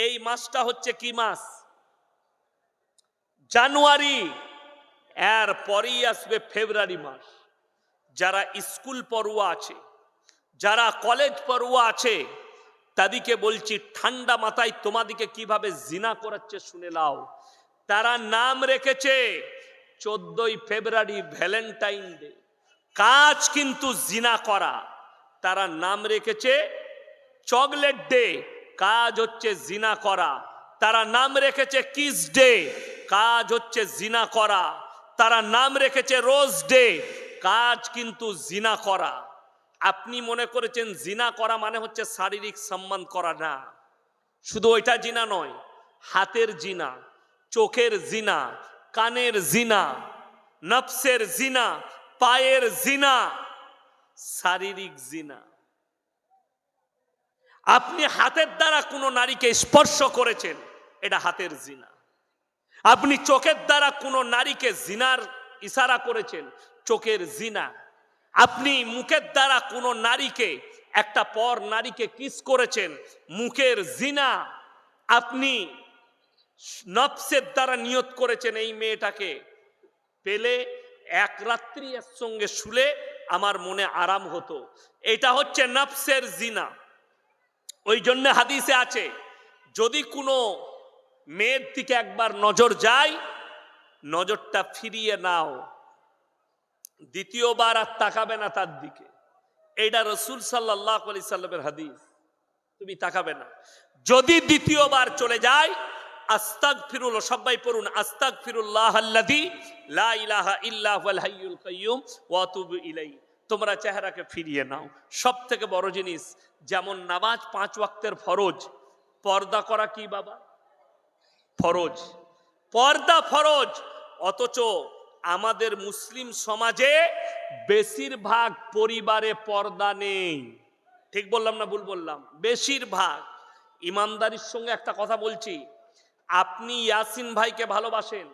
এই মাসটা হচ্ছে কি মাস? জানুয়ারি। এর পরেই আসবে ফেব্রুয়ারি মাস। যারা স্কুল পড়ুয়া আছে, যারা কলেজ পড়ুয়া আছে, তাদেরকে বলছি ঠান্ডা মাথায় তোমাদিকে কিভাবে জিনা করাচ্ছে শুনে নাও। তারা নাম রেখেছে 14ই ফেব্রুয়ারি ভ্যালেন্টাইন ডে, কাজ কিন্তু জিনা করা। তারা নাম রেখেছে চকলেট ডে, কাজ হচ্ছে জিনা করা। তারা নাম রেখেছে কিস ডে, কাজ হচ্ছে জিনা করা। তারা নাম রেখেছে রোজ ডে, কাজ কিন্তু জিনা করা। আপনি মনে করেছেন জিনা করা মানে হচ্ছে শারীরিক সম্মান করা? না, শুধু ওইটা জিনা নয়, হাতের জিনা, চোখের জিনা, কানের জিনা, নফসের জিনা, পায়ের জিনা, শারীরিক জিনা। আপনি হাতের দ্বারা কোনো নারীকে স্পর্শ করেছেন, এটা হাতের জিনা। আপনি চোখের দ্বারা কোনো নারীকে জিনার ইশারা করেছেন, চোখের জিনা। আপনি মুখের দ্বারা কোনো নারীকে, একটা পর নারীকে কিস করেছেন, মুখের জিনা। আপনি নফসের দ্বারা নিয়ত করেছেন এই মেয়েটাকে পেলে এক রাত্রি এর সঙ্গে শুলে আমার মনে আরাম হতো, এটা হচ্ছে নফসের জিনা। ওই জন্য হাদিসে আছে, যদি কোনো মেয়ের দিকে একবার নজর যায়, নজরটা ফিরিয়ে নাও, দ্বিতীয়বার আর তাকাবে না তার দিকে। এইটা রাসূল সাল্লাল্লাহু আলাইহি সাল্লামের হাদিস। তুমি তাকাবে না। যদি দ্বিতীয়বার চলে যায়, আস্তাগফিরুল্লাহ, সবাই পড়ুন, আস্তাগফিরুল্লাহ আল্লাযী লা ইলাহা ইল্লা হুয়াল হাইয়ুল কাইয়্যুম ওয়া আতুবু ইলাইহি। তোমরা চেহারাকে ফিরিয়ে নাও। সব থেকে বড় জিনিস, যেমন নামাজ 5 ওয়াক্তের ফরজ, পর্দা করা কি বাবা? ফরজ। পর্দা ফরজ। অথচ আমাদের মুসলিম সমাজে বেশিরভাগ পরিবারে পর্দা নেই। ঠিক বললাম না ভুল বললাম? বেশিরভাগ। ইমানদারির সঙ্গে একটা কথা বলছি, আপনি ইয়াসিন ভাইকে ভালোবাসেন,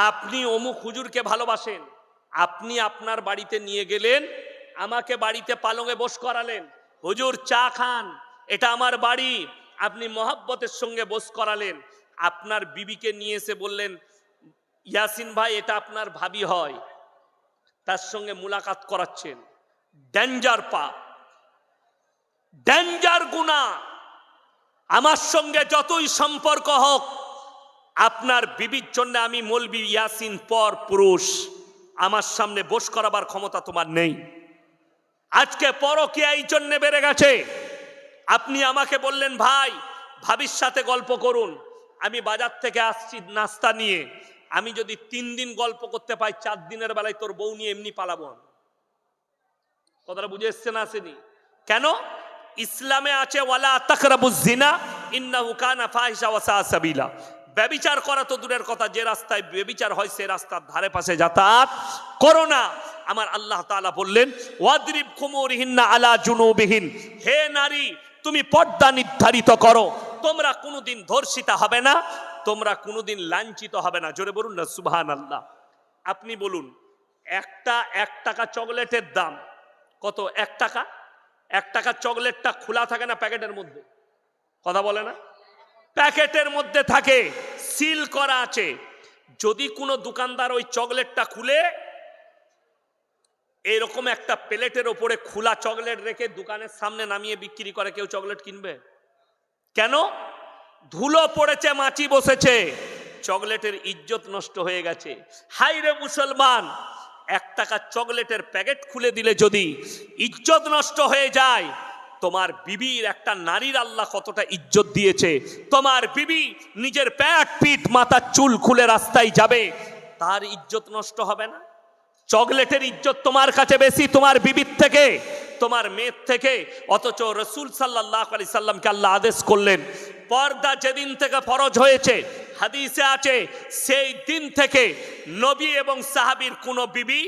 আপনি অমুক হুজুরকে ভালোবাসেন, আপনি আপনার বাড়িতে নিয়ে গেলেন, আমাকে বাড়িতে পালঙে বস করালেন, হুজুর চা খান, এটা আমার বাড়ি, আপনি মহব্বতের সঙ্গে বস করালেন। আপনার বিবিকে নিয়ে এসে বললেন, ইয়াসিন ভাই এটা আপনার ভাবি হয়, তার সঙ্গে মুলাকাত করাচ্ছেন, ডেঞ্জার পাপ, ডেঞ্জার গুনাহ। আমার সঙ্গে যতই সম্পর্ক হোক, আপনার বিবির জন্য আমি মৌলবি ইয়াসিন পর পুরুষ, আমার সামনে বস করাবার ক্ষমতা তোমার নেই। আজকে পরকীয়া এই জন্য বেড়ে গেছে। আপনি আমাকে বললেন ভাই ভাবির সাথে গল্প করুন, আমি বাজার থেকে আসছি নাস্তা নিয়ে, আমি যদি 3 দিন গল্প করতে পাই, 4 দিনের বেলায় তোর বউ নিয়ে এমনি পালাবো। কথাটা বুঝে এসছে না আসেনি? কেন? ইসলামে আছে ওয়ালা তাকরাবুজ জিনা ইন্নাহু কানা ফাহিশা ওয়া সা সাবিলা। ব্যভিচার করা তো দূরের কথা, যে রাস্তায় ব্যভিচার হয় সে রাস্তার ধারে পাশে যাতায়াত করো না। আমার আল্লাহ তাআলা বললেন ওয়াদরিব খুমুরিহিন্না আলা জুনুবিহিন, হে নারী তুমি পর্দা নির্ধারিত করো, তোমরা কোনোদিন ধর্ষিতা হবে না, তোমরা কোনোদিন লাঞ্ছিত হবে না। জোরে বলুন না সুবহানাল্লাহ। আপনি বলুন, একটা 1 টাকা চকলেটের দাম কত? 1 টাকা। 1 টাকা চকলেটটা খোলা থাকে না প্যাকেটের মধ্যে? কথা বলে না? প্যাকেটের মধ্যে থাকে, সিল করা আছে। যদি কোনো দোকানদার ওই চকলেটটা খুলে এরকম একটা প্লেটের ওপরে খোলা চকলেট রেখে দোকানের সামনে নামিয়ে বিক্রি করে, কেউ চকলেট কিনবে? কেন? ধুলো পড়েছে, মাছি বসেছে, চকলেটের ইজ্জত নষ্ট হয়ে গেছে। হাই রে মুসলমান, 1 টাকা চকলেটের প্যাকেট খুলে দিলে যদি ইজ্জত নষ্ট হয়ে যায়, তোমার বিবির, একটা নারীর আল্লাহ কতটা ইজ্জত দিয়েছে। তোমার বিবি নিজের প্যাট পিঠ মাথার চুল খুলে রাস্তায় যাবে, তার ইজ্জত নষ্ট হবে না? চকলেটের ইজ্জত তোমার কাছে বেশি তোমার বিবির থেকে, তোমার মেয়ের থেকে। অথচ রাসূল সাল্লাল্লাহু আলাইহি সাল্লামকে আল্লাহ আদেশ করলেন, পর্দা যেদিন থেকে ফরজ হয়েছে, হাদিসে আছে সেই দিন থেকে নবী এবং সাহাবীর কোনো বিবি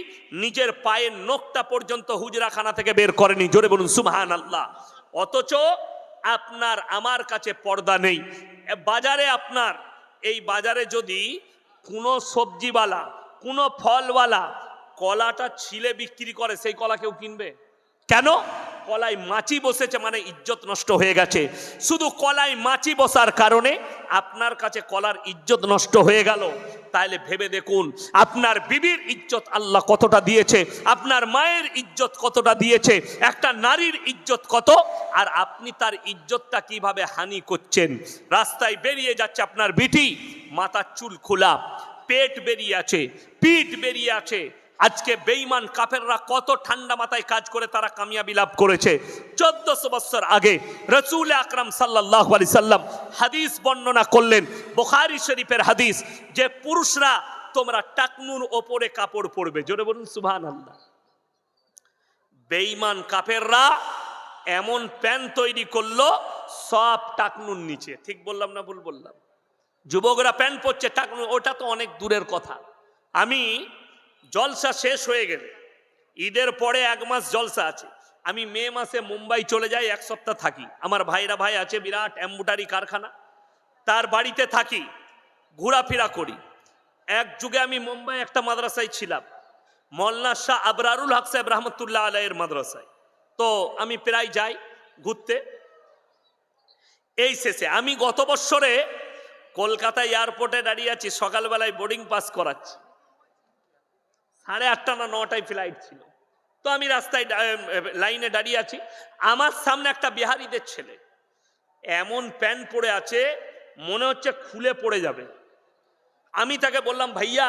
নিজের পায়ের নখটা পর্যন্ত হুজরাখানা থেকে বের করেনি। জোরে বলুন সুবহানাল্লাহ। অথচ আপনার আমার কাছে পর্দা নেই। বাজারে, আপনার এই বাজারে যদি কোনো সবজিওয়ালা, কোনো ফলওয়ালা কলাটা ছিলে বিক্রি করে, সেই কলা কেউ কিনবে? কেন? কলায় মাছি বসেছে মানে ইজ্জত নষ্ট হয়ে গেছে। শুধু কলায় মাছি বসার কারণে আপনার কাছে কলার ইজ্জত নষ্ট হয়ে গেল। তাহলে ভেবে দেখুন আপনার বিবির ইজ্জত আল্লাহ কতটা দিয়েছে, আপনার মায়ের ইজ্জত কতটা দিয়েছে, একটা নারীর ইজ্জত কত, আর আপনি তার ইজ্জতটা কিভাবে হানি করছেন। রাস্তায় বেরিয়ে যাচ্ছে আপনার বিটি, মাথার চুল খোলা, পেট বেরিয়ে আছে, পিঠ বেরিয়ে আছে। আজকে বেঈমান কাফেররা কত ঠান্ডা মাথায় কাজ করে তারা কামিয়াবি লাভ করেছে। 1400 বছর আগে রাসূল আকরাম সাল্লাল্লাহু আলাইহি সাল্লাম হাদিস বর্ণনা করলেন, বুখারী শরীফের হাদিস, যে পুরুষরা তোমরা টাকনুর ওপরে কাপড় পরবে। জোরে বলুন সুবহানাল্লাহ। বেঈমান কাফেররা এমন প্যান্ট তৈরি করলো সব টাকনুর নিচে। ঠিক বললাম না ভুল বললাম? যুবকরা প্যান্ট পরছে টাকনুর, ওটা তো অনেক দূরের কথা। আমি জলসা শেষ হয়ে গেলে, ঈদের পরে 1 মাস জলসা আছে, আমি মে মাসে মুম্বাই চলে যাই, 1 সপ্তাহ থাকি। আমার ভাই আছে বিরাট এম্বুটারি কারখানা, তার বাড়িতে থাকি, ঘোরাফেরা করি। এক যুগে আমি মুম্বাই একটা মাদ্রাসায় ছিলাম, মৌলানা শাহ আবরারুল হক সাহেব রহমতুল্লাহ আলাইহির মাদ্রাসায়। তো আমি প্রায় যাই ঘুরতে। এই শেষে আমি গত বছরে কলকাতা এয়ারপোর্টে দাঁড়িয়ে আছি, সকালবেলায় বোর্ডিং পাস করাচ্ছি, 8:30 না 9টায় ফ্লাইট ছিল। তো আমি রাস্তায় লাইনে দাঁড়িয়ে আছি, আমার সামনে একটা বিহারিদের ছেলে এমন প্যান্ট পরে আছে মনে হচ্ছে খুলে পড়ে যাবে। আমি তাকে বললাম, ভাইয়া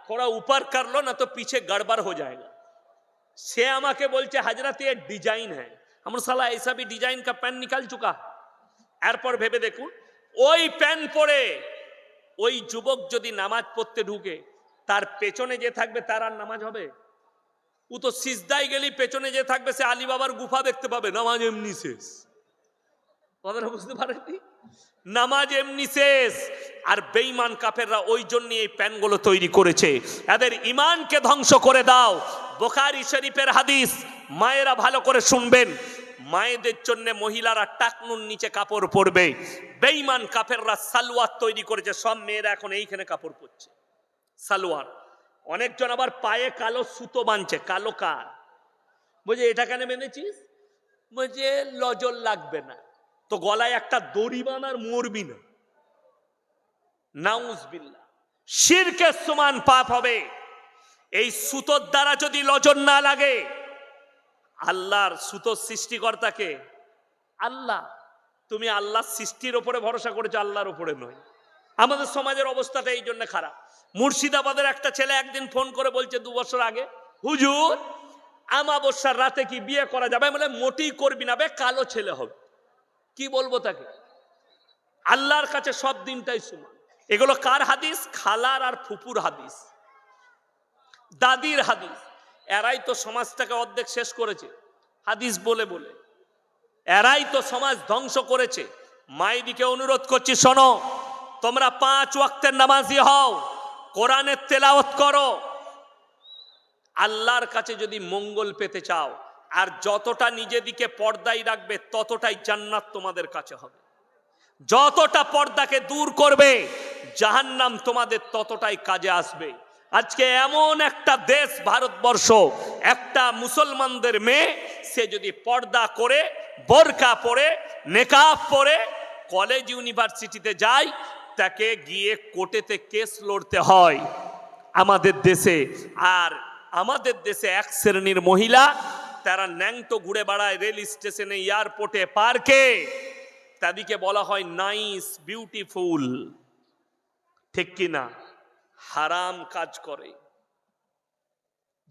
थोड़ा ऊपर कर लो ना तो पीछे गड़बड़ हो जाएगा। से আমাকে বলছে हजरत ये डिजाइन है। हम साला ऐसा भी डिजाइन का पैंट निकाल चुका। এরপর ভেবে দেখুন, ওই প্যান্ট পরে ওই যুবক যদি নামাজ পড়তে ঢুকে, তার পেছনে যে থাকবে তার আর নামাজ হবে? ও তো সিজদায় গেলেই পেছনে যে থাকবে সে আলী বাবার গুফা দেখতে পাবে। নামাজ এমনি শেষ। কথাটা বুঝতে পারেননি? নামাজ এমনি শেষ। আর বেঈমান কাফেররা ওই জন্য এই প্যানগুলো তৈরি করেছে, এদের ঈমানকে ধ্বংস করে দাও। বুখারী শরীফের হাদিস, মায়েরা ভালো করে শুনবেন, মায়েদের জন্য মহিলারা টাকনুর নিচে কাপড় পরবে। বেঈমান কাফেররা সালোয়ার তৈরি করেছে, সব মেয়েরা এখন এইখানে কাপড় পরছে সালোয়ার। অনেকজন আবার পায়ে কালো সুতো বাঁধছে। কালো কার? বলছে এটা কেন বেঁধেছিস? বলছে লজল লাগবে না। তো গলায় একটা দড়ি বাঁধার মরবি না। নাউজুবিল্লাহ, শিরকের সমান পাপ হবে। এই সুতোর দ্বারা যদি লজল না লাগে, আল্লাহর সুতোর সৃষ্টিকর্তাকে আল্লাহ, তুমি আল্লাহর সৃষ্টির উপরে ভরসা করেছো, আল্লাহর উপরে নয়। আমাদের সমাজের অবস্থাটা এই জন্য খারাপ। মুর্শিদাবাদের একটা ছেলে একদিন ফোন করে বলছে 2 বছর আগে, হুজুর আমাবস্যার রাতে কি বিয়ে করা যাবে? বলে মোটেই করবি না বে, কালো ছেলে হবে। কি বলবো তাকে? আল্লাহর কাছে সব দিনটাই সমান। এগুলো কার হাদিস? খালার আর ফুপুর হাদিস, দাদির হাদিস। এরাই তো সমাজটাকে অর্ধেক শেষ করেছে হাদিস বলে বলে। এরাই তো সমাজ ধ্বংস করেছে। মায়েদিকে অনুরোধ করছি, শোনো, তোমরা 5 ওয়াক্তের নামাজি হও, কোরআনের তেলাওয়াত করো। আল্লাহর কাছে যদি মঙ্গল পেতে চাও, আর যতটা নিজেদিকে পর্দায় রাখবে ততটাই জান্নাত তোমাদের কাছে হবে। যতটা পর্দাকে দূর করবে, জাহান্নাম তোমাদের ততটাই কাজে আসবে। আজকে এমন একটা দেশ ভারতবর্ষ, একটা মুসলমানদের মেয়ে সে যদি পর্দা করে, বোরকা পরে, নেকাব পরে কলেজ ইউনিভার্সিটিতে যায়, তাকে গিয়ে কোর্টেতে কেস লড়তে হয় আমাদের দেশে। আর আমাদের দেশে এক শ্রেণীর মহিলা, তারা ন্যাংটো ঘুরে বেড়ায় রেল স্টেশনে, এয়ারপোর্টে, পার্কে, তাদেরকে বলা হয় নাইস, বিউটিফুল। ঠিক কি না? হারাম কাজ করে।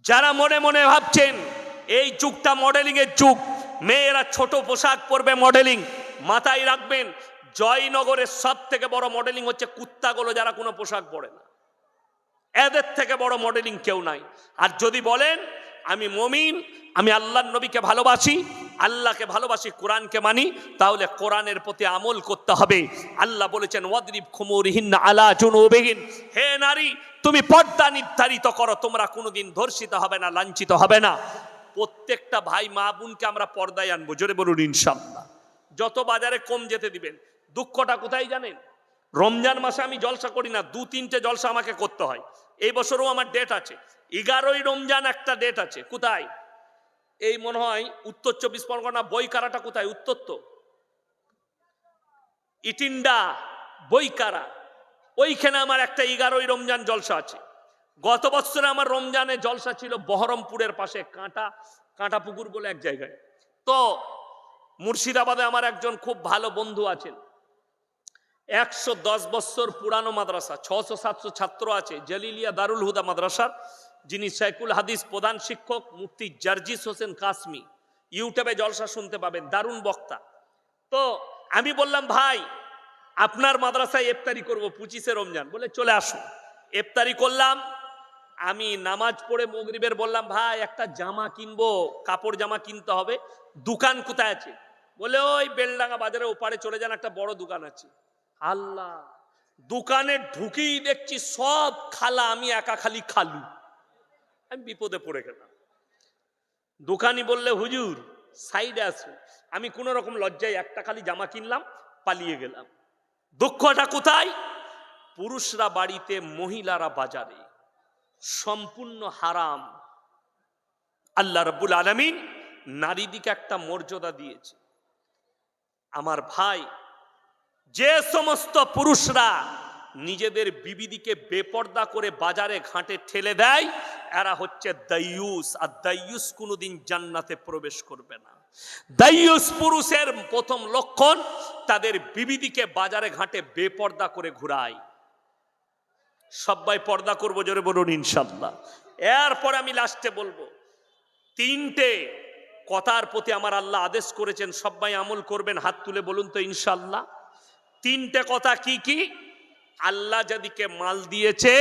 যারা মনে মনে ভাবছেন এই যুগটা মডেলিং এর যুগ, মেয়েরা ছোট পোশাক পরবে, মডেলিং, মাথায় রাখবেন জয়নগরের সব থেকে বড় মডেলিং হচ্ছে কুত্তাগুলো, যারা কোনো পোশাক পরে না। এদের থেকে বড় মডেলিং কেউ নাই। আর যদি বলেন আমি মুমিন, আমি আল্লাহর নবীকে ভালোবাসি, আল্লাহকে ভালোবাসি, কোরআনকে মানি, তাহলে কোরআনের প্রতি আমল করতে হবে। আল্লাহ বলেছেন ওয়াদরিব খুমুরিহিন্না আলা জুনুবিহিন, হে নারী তুমি পর্দা নির্ধারিত করো, তোমরা কোনোদিন ধর্ষিত হবে না, লাঞ্ছিত হবে না। প্রত্যেকটা ভাই মা বোনকে আমরা পর্দায় আনবো। জোরে বলুন ইনশাআল্লাহ। যত বাজারে কম যেতে দিবেন। দুঃখটা কোথায় জানেন? রমজান মাসে আমি জলসা করি না, 2-3টে জলসা আমাকে করতে হয়। এই বছরও আমার ডেট আছে, 11ই রমজান একটা ডেট আছে। কোথায়? এই মনে হয় উত্তর 24 পরগনা বইকারাটা কোথায়? উত্তর তো ইটিন্ডা বইকারা, ওইখানে আমার একটা 11ই রমজান জলসা আছে। গত বছরে আমার রমজানে জলসা ছিল বহরমপুরের পাশে কাঁটা পুকুর বলে এক জায়গায়। তো মুর্শিদাবাদে আমার একজন খুব ভালো বন্ধু আছেন, 110 বছর পুরানো মাদ্রাসা, 600-700 ছাত্র আছে, জালিলিয়া দারুল হুদা মাদ্রাসার, যিনি শাইখুল হাদিস প্রধান শিক্ষক মুফতি জার্জিস হোসেন কাসমি। ইউটিউবে জলসা শুনতে পাবেন, দারুণ বক্তা। তো আমি বললাম, ভাই আপনার মাদ্রাসায় ইফতারি করব 25শে রমজান, বলে চলে আসুন। ইফতারি করলাম। আমি নামাজ পড়ে মাগরিবের বললাম, ভাই একটা জামা কিনবো, কাপড় জামা কিনতে হবে, দোকান কোথায় আছে? বলে ওই বেলডাঙ্গা বাজারের ওপারে চলে যান, একটা বড় দোকান আছে। আল্লাহ, দোকানে ঢুকেই দেখছি সব খালা, আমি একা খালি খালু। আমি বিপদে পড়ে গেলাম। দোকানি বললে, হুজুর সাইডে আসুন। আমি কোন রকম লজ্জায় একটা খালি জামা কিনলাম, পালিয়ে গেলাম। দুঃখটা কোথায়? পুরুষরা বাড়িতে, মহিলারা বাজারে, সম্পূর্ণ হারাম। আল্লাহ রাব্বুল আলামিন নারীদিকে একটা মর্যাদা দিয়েছে। আমার ভাই, যে সমস্ত পুরুষরা নিজেদের বিবিদিকে বেপর্দা করে বাজারে ঘাটে ঠেলে দেয়, এরা হচ্ছে দাইয়ুস। আর দাইয়ুস কোনোদিন জান্নাতে প্রবেশ করবে না। দাইয়ুস পুরুষের প্রথম লক্ষণ, তাদের বিবিদিকে বাজারে ঘাটে বেপর্দা করে ঘুরায়। সবাই পর্দা করবো, জোরে বলুন ইনশাআল্লাহ। এরপর আমি লাস্টে বলবো, 3টে কথার প্রতি আমার আল্লাহ আদেশ করেছেন, সবাই আমল করবেন, হাত তুলে বলুন তো ইনশাআল্লাহ। 3টে কথা কি কি? আল্লাহ যাদিকে মাল দিয়েছে,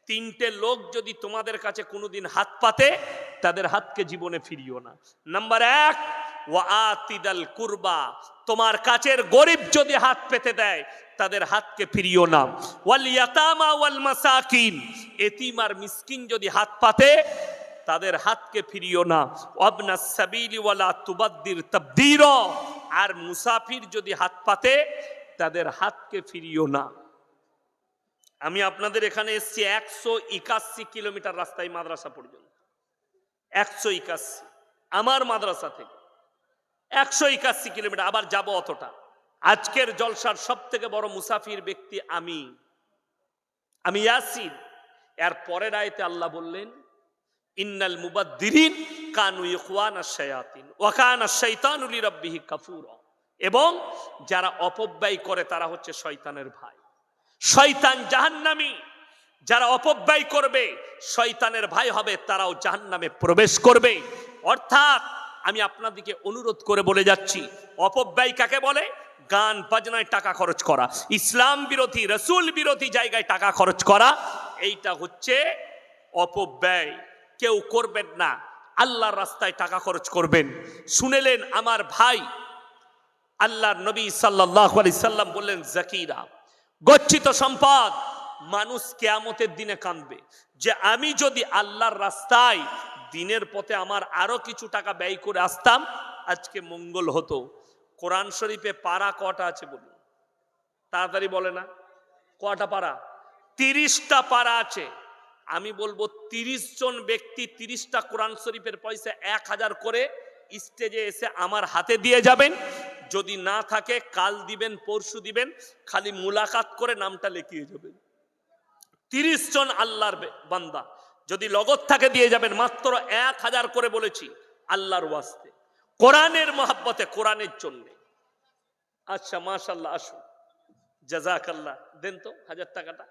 3টে লোক যদি তোমাদের কাছে কোনোদিন হাত পাতে, তাদের হাতকে জীবনে ফিরিও না। নাম্বার 1, ওয়া আতিদাল কুরবা, তোমার কাছের গরিব যদি হাত পেতে দেয়, তাদের হাতকে ফিরিও না। ওয়াল ইয়াতামা ওয়াল মাসাকিন, এতিম আর মিসকিন যদি হাত পাতে, তাদের হাতকে ফিরিও না। ওয়াবনাস সাবিলি ওয়ালা তুবাদ্দির তাবদীরা, আর মুসাফির যদি হাত পাতে, তাদের হাতকে ফিরিও না। আমি আপনাদের এখানে এসেছি 181 কিলোমিটার রাস্তায় মাদ্রাসা পর্যন্ত, 181 আমার মাদ্রাসা থেকে 181 কিলোমিটার, আবার যাব অতটা। আজকের জলসার সব থেকে বড় মুসাফির ব্যক্তি আমি ইয়াসিন। এর পরের আয়াতে আল্লাহ বললেন, ইন্নাল মুবাদ্দিরিন কানু ইখওয়ানাশ শায়াতিন ওয়া কানা শাইতানু লিরাব্বিহি কাফুরা, এবং যারা অপব্যয় করে তারা হচ্ছে শয়তানের ভাই। শয়তান জাহান্নামী, যারা অপব্যয় করবে শয়তানের ভাই হবে, তারাও জাহান্নামে প্রবেশ করবে। অর্থাৎ আমি আপনাদেরকে অনুরোধ করে বলে যাচ্ছি, অপব্যয় কাকে বলে? গান বাজনায় টাকা খরচ করা, ইসলাম বিরোধী, রাসূল বিরোধী জায়গায় টাকা খরচ করা, এইটা হচ্ছে অপব্যয়। কেউ করবেন না, আল্লাহর রাস্তায় টাকা খরচ করবেন। শুনেলেন আমার ভাই, আল্লাহর নবী সাল্লাল্লাহু আলাইহি সাল্লাম বললেন, যাকিরা, গচ্ছিত সম্পদ। মানুষ কিয়ামতের দিনে কাঁদবে যে আমি যদি আল্লাহর রাস্তায় দিনের পথে আমার আরো কিছু টাকা ব্যয় করে আসতাম, আজকে মঙ্গল হতো। কোরআন শরীফে পারা কটা আছে বলুন? তাড়াতাড়ি বলে না, কটা পারা? 30টা পারা আছে। আমি বলবো 30 জন ব্যক্তি 30টা কোরআন শরীফের পয়সা 1000 করে স্টেজে এসে আমার হাতে দিয়ে যাবেন। যদি না থাকে কাল দিবেন, পরশু দিবেন, খালি মুলাকাত করে নামটা লিখিয়ে যাবেন। 30 জন আল্লাহর বান্দা যদি লগত থাকে দিয়ে যাবেন, মাত্র 1000 করে বলেছি, আল্লাহর ওয়াস্তে, কোরআনের মহব্বতে, কোরআনের জন্য। আচ্ছা মাশাআল্লাহ, আসুন, জাযাকাল্লাহ, দেন তো 1000 টাকাটা।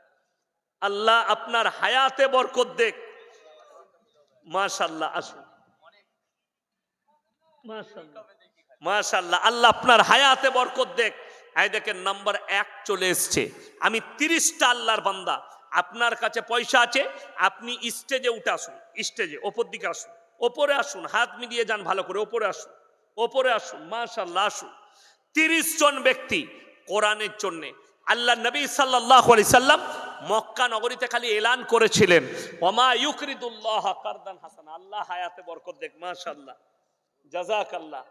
আল্লাহ আপনার হায়াতে বরকত দেখ। মাশাআল্লাহ, আসুন, মাশাআল্লাহ মাশাআল্লাহ, আল্লাহ আপনার হায়াতে বরকত দেখ। এই দেখেন নাম্বার 1 চলে এসছে। আমি 30টা আল্লাহর বান্দা, আপনার কাছে পয়সা আছে, আপনি স্টেজে উঠে আসুন, স্টেজে ওপর দিকে আসুন, ওপরে আসুন, হাত মিলিয়ে যান ভালো করে, ওপরে আসুন, ওপরে আসুন, মাশাআল্লাহ, আসুন। 30 জন ব্যক্তি কোরআনের জন্য। আল্লাহ নবী সাল্লাল্লাহু আলাইহি সাল্লাম মক্কা নগরীতে খালি এলান করেছিলেন, ওমা ইউকরিদুল্লাহ কারদান হাসানা, আল্লাহ হায়াতে বরকত দেখ। মাশাআল্লাহ, জাযাকাল্লাহ,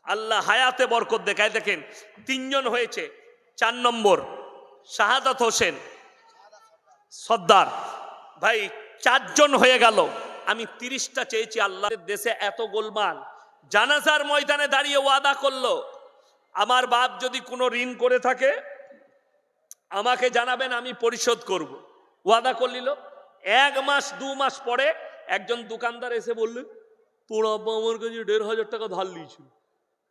আল্লাহ হায়াতে বরকত দেখায়। দেখেন 3 জন হয়েছে। 4 নম্বর শাহাদাত হোসেন সর্দার ভাই, 4 জন হয়ে গেল। আমি 30টা চেয়েছি। আল্লাহর দেশে এত গোলমাল, জানাজার ময়দানে দাঁড়িয়ে ওয়াদা করলো, আমার বাপ যদি কোনো ঋণ করে থাকে আমাকে জানাবেন, আমি পরিশোধ করব। ওয়াদা করলিল। 1 মাস 2 মাস পরে একজন দোকানদার এসে বলল, তোর আব্বা আমার কাছে 1,500 টাকা ধার নিয়েছিল,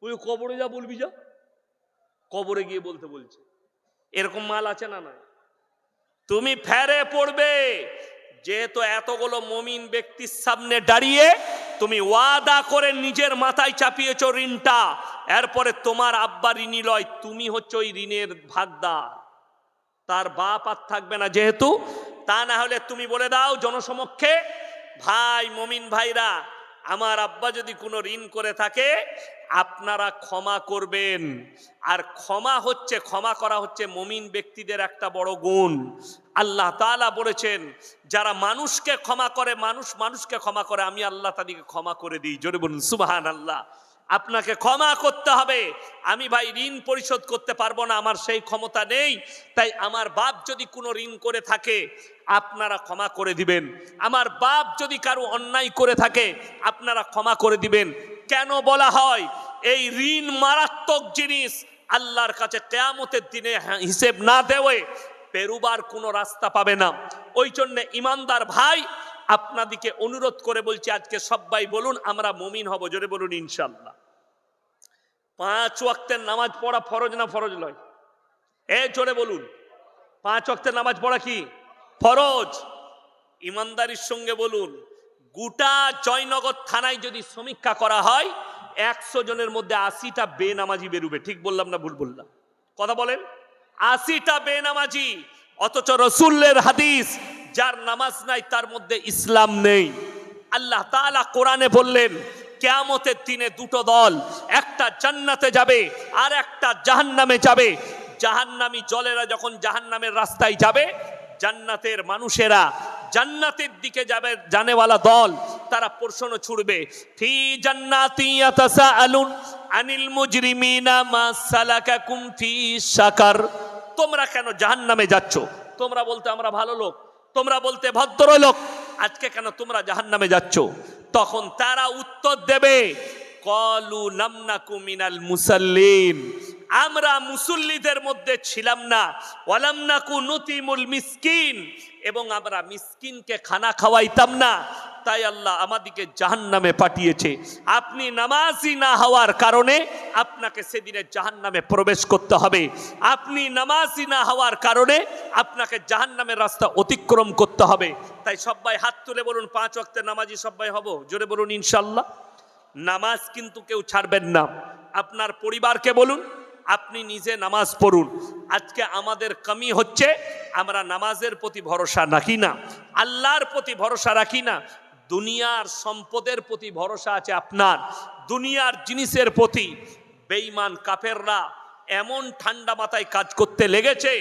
ওই কবরে যা বলবি, যা কবরে গিয়ে বলতে বলছে। এরকম মাল আছে না? না, তুমি ফেরে পড়বে। যেহেতু এতগুলো মুমিন ব্যক্তির সামনে দাঁড়িয়ে তুমি ওয়াদা করে নিজের মাথায় চাপিয়েছ ঋণটা, এরপরে তোমার আব্বা ঋণী লয়, তুমি হচ্ছে ওই ঋণের ভাগদার, তার বাপ আর থাকবে না। যেহেতু তা না হলে তুমি বলে দাও জনসমক্ষে, ভাই মুমিন ভাইরা, আমার আব্বা যদি কোনো ঋণ করে থাকে আপনারা ক্ষমা করবেন। আর ক্ষমা করা হচ্ছে মুমিন ব্যক্তিদের একটা বড় গুণ। আল্লাহ তাআলা বলেছেন, যারা মানুষকে ক্ষমা করে, মানুষকে ক্ষমা করে, আমি আল্লাহ তাদেরকে ক্ষমা করে দিই। জোরে বলুন সুবহানাল্লাহ। আপনাকে ক্ষমা করতে হবে। আমি ভাই ঋণ পরিশোধ করতে পারবো না, আমার সেই ক্ষমতা নেই, তাই আমার বাপ যদি কোনো ঋণ করে থাকে আপনারা ক্ষমা করে দিবেন। আমার বাপ যদি কারো অন্যায় করে থাকে আপনারা ক্ষমা করে দিবেন। কেন বলা হয়? এই ঋণ মারাত্মক জিনিস, আল্লাহর কাছে কিয়ামতের দিনে হিসেব না দেওয়ে পেরুবার কোনো রাস্তা পাবে না। ওই জন্য ইমানদার ভাই, আপনাদিকে অনুরোধ করে বলছি, আজকে সবাই বলুন আমরা মুমিন হব। জোরে বলুন ইনশাআল্লাহ। 5 ওয়াক্তের নামাজ পড়া ফরজ না ফরজ নয়? জোরে বলুন। 5 ওয়াক্তের নামাজ পড়া কি ফরজ? ইমানদারির সঙ্গে বলুন, গোটা জয়নগর থানায় যদি সমীক্ষা করা হয় 100 জনের মধ্যে 80টা বেনামাজি বেরুবে। ঠিক বললাম না ভুল বললাম? কথা বলেন। 80টা বেনামাজি। অথচ রাসূলের হাদিস, যার নামাজ নাই তার মধ্যে ইসলাম নেই। আল্লাহ তাআলা কোরআনে বললেন, কিয়ামতের দিনে দুটো দল, একটা জান্নাতে যাবে আর একটা জাহান্নামে যাবে। জাহান্নামী জলেরা যখন জাহান্নামের রাস্তায় যাবে, জান্নাতের মানুষেরা জান্নাতের দিকে যাবে, জানেওয়ালা দল তারা প্রশ্ন ছুড়বে, ফি জান্নাতি ইয়াতাসাআলুন আনিল মুজরিমিনা মা সালাকাকুম ফি সাকার। তোমরা কেন জাহান্নামে যাচ্ছ? তোমরা বলতে আমরা ভালো লোক, তোমরা বলতে ভদ্র লোক, আজকে কেন তোমরা জাহান্নামে যাচ্ছ? তখন তারা উত্তর দেবে, ক্বালু লাম নাকু মিনাল মুসাল্লিন, আমরা মুসল্লিদের মধ্যে ছিলাম না, ওয়ালাম নাকু নুতিমুল মিসকিন, এবং আমরা মিসকিনকে খানা খাওয়াইতাম না, তাই আল্লাহ আমাদেরকে জাহান্নামে পাঠিয়েছে। আপনি নামাজি না হওয়ার কারণে আপনাকে সেদিনে জাহান্নামে প্রবেশ করতে হবে। আপনি নামাজি না হওয়ার কারণে আপনাকে জাহান্নামের রাস্তা অতিক্রম করতে হবে। তাই সবাই হাত তুলে বলুন 5 ওয়াক্তের নামাজি সবাই হব। জোরে বলুন ইনশাআল্লাহ। নামাজ কিন্তু কেউ ছাড়বেন না। আপনার পরিবারকে বলুন আপনি নিজে নামাজ পড়ুন। আজকে আমাদের কমি হচ্ছে, আমরা নামাজের প্রতি ভরসা রাখি না, আল্লাহর প্রতি ভরসা রাখি না, দুনিয়ার সম্পদের প্রতি ভরসা আছে আপনার, দুনিয়ার জিনিসের প্রতি। বেঈমান কাফেররা এমন ঠান্ডা মাথায় কাজ করতে লেগেছে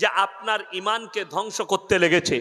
যে আপনার ঈমানকে ধ্বংস করতে লেগেছে।